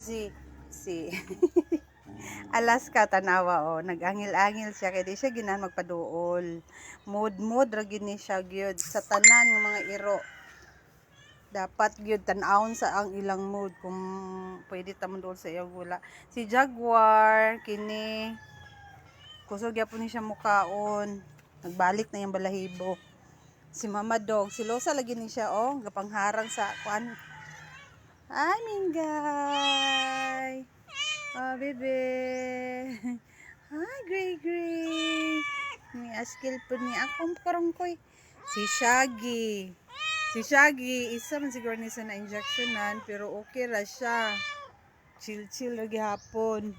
si Alaska tanawa o nagangil-angil siya kay di siya ginahan magpaduol. Mood ra gid ni siya gyud sa tanan ng mga iro. Dapat gyud tan-awon sa ang ilang mood kung pwede ta manduol sa iyang gula. Si Jaguar kini kusog gyapon ni siya mukaon. Nagbalik na yung balahibo. Si Mama Dog, si Losa lagi ni siya gapangharang sa kuan. Ay, Minggay. Oh, bebe. Hi, Gray. Ni askil po ni akong karongkoy. Si Shaggy, isa man siguro ni sa na-injectionan, pero okay ra siya. Chill lagi hapon.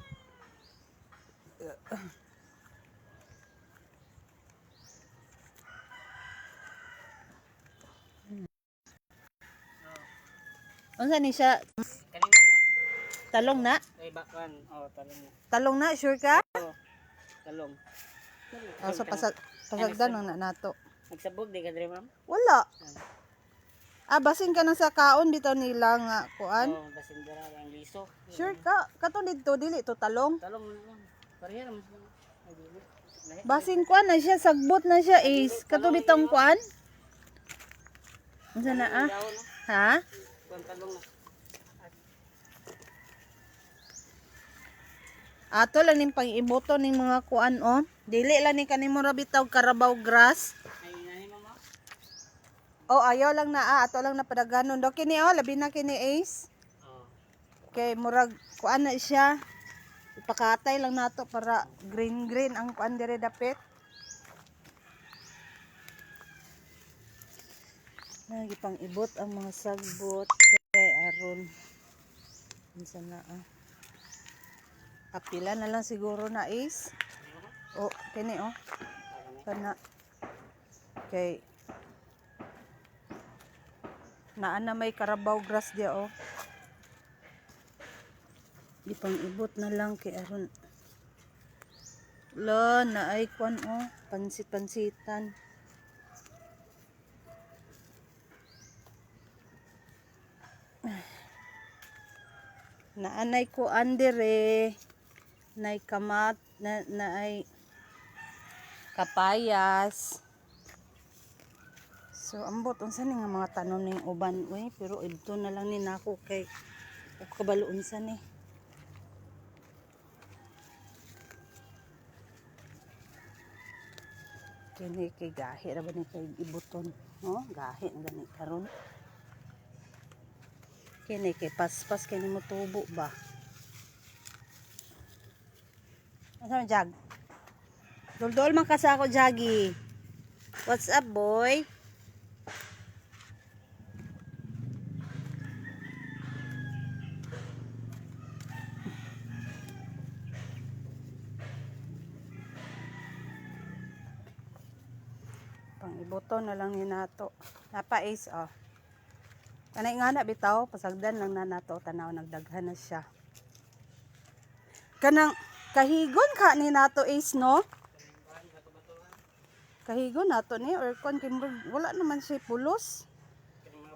Unsa ni siya? Kanina mo? Talong na? Ay, bakwan. Oh, talong na. Talong na, sure ka? Oh, talong. Oh, so pasagdan lang na nato. Nagsabog di ka dre, ma'am? Wala. Basin ka na sa kaon dito nila nga kuan. Oh, basin dira ang liso. Sure ka? Kato dito dili to talong. Talong na lang. Pareha naman siya. Ay, dili. Basin kuan na siya, sagbot na siya is. Kato ditong kuan. Unsa na Daon, no? Ha? Kuwan talong na. Ato lang ning pang-iboto ning mga kuan Dili lang ni kanimo ra bitaw Carabao grass. Ay, nani mama? Ayaw lang na ato lang na padaganon do kini labi na kini Ace. Oh. Kay murag kuan na siya. Ipakatay lang nato para green ang kuan dire dapit. Lagi pang ibot ang mga sagbot kay aron unsa na Apila na lang siguro na Ace. Kini kana kay naa na may Carabao grass dia di pang ibot na lang kay aron na ay kwan pansitan naanay ko andere nay kamat na ay kapayas. So ambot unsa ni nga mga tanom ning uban pero ibto na lang ni nako kay kabalo unsa ni. Kini kay gahi ra ba ni kay ibuton gahi ang gani karon. Kini kay paspas kay ni mo tubo ba. Asa man jag? Dol man ka sa ako jagi. What's up boy? Pang iboto na lang ni nato. Napa Ace Kanay nga na bitaw pasagdan lang na nato tanaw nagdaghan na siya. Kanang kahigon ka ni nato Ace no? Kahigon nato ni or kon wala naman siya pulos.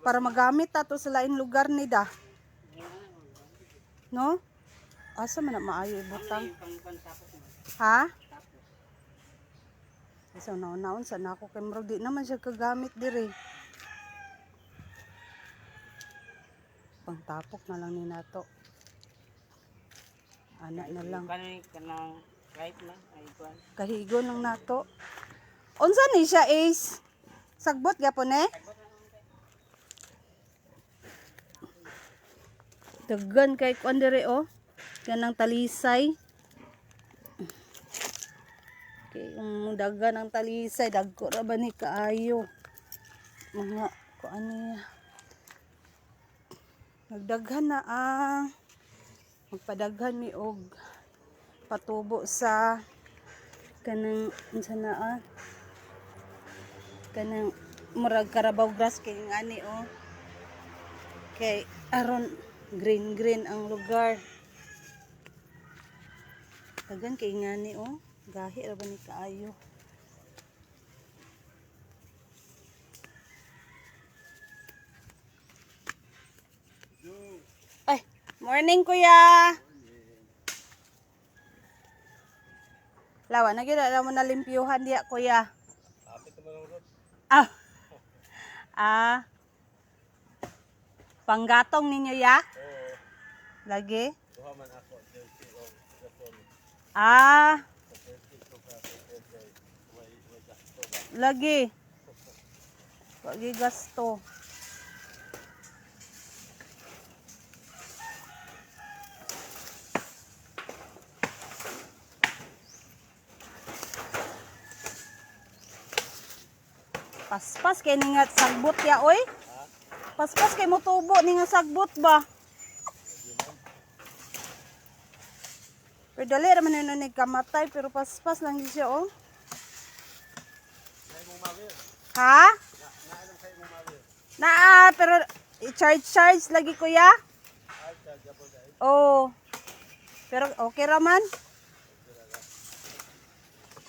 Para magamit ato sa lain lugar ni da. No? Asa man na maayo ibutang? Ha? Isa naon sa nako kay murag di naman siya kagamit dire. Pangtapok na lang ni nato. Anak na lang. Kanang right na ay kuan. Kahigon lang nato. Unsa ni siya Ace? Sagbot gyapon Daggan kay kuan dire kanang talisay. Kay yung daggan ang talisay dagko ra ba ni kaayo. Mga kuan niya. Nagdaghan na magpadaghan mi og patubo sa kanang unsa na kanang murag Carabao grass kay ngani kay aron green ang lugar. Daghan kay ngani gahi ra ba ni kaayo. Ay, Morning, kuya. Lawa, nagila mo na limpyuhan diya, kuya. Ah. Ah. Panggatong ninyo ya? Lagi? Ah. Lagi. Lagi gasto. Paspas kay ni nga sagbot ya oy. Paspas kay motubo ni nga sagbot ba. Pero dali raman yun ni kamatay pero paspas lang di siya oh. Ha? Naa pero i-charge lagi kuya. Oh. Pero okay raman.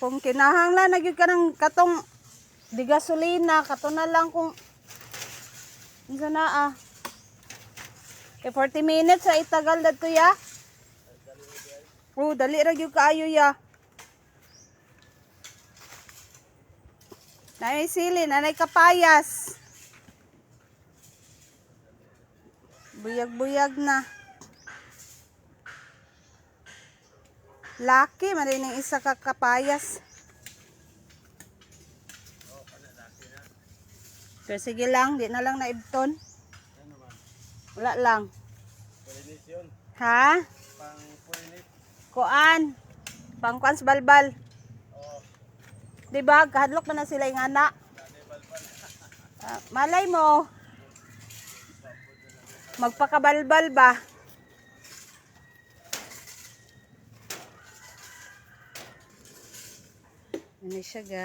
Kung kinahanglan nagyud ka ng katong di gasolina, kato na lang kung isa na kay 40 minutes sa itagal dadto ya. Oh, dali ra gyud kaayo ya. Nanay sili, nanay kapayas. Buyag-buyag na. Laki man rin ang isa ka kapayas. So, sige lang, di na lang naibton. Wala lang. Ha? Kuan. Pangkuan sa balbal. Diba? Kahadlok man na sila yung anak. Malay mo. Magpakabalbal ba? Ano siya, guys?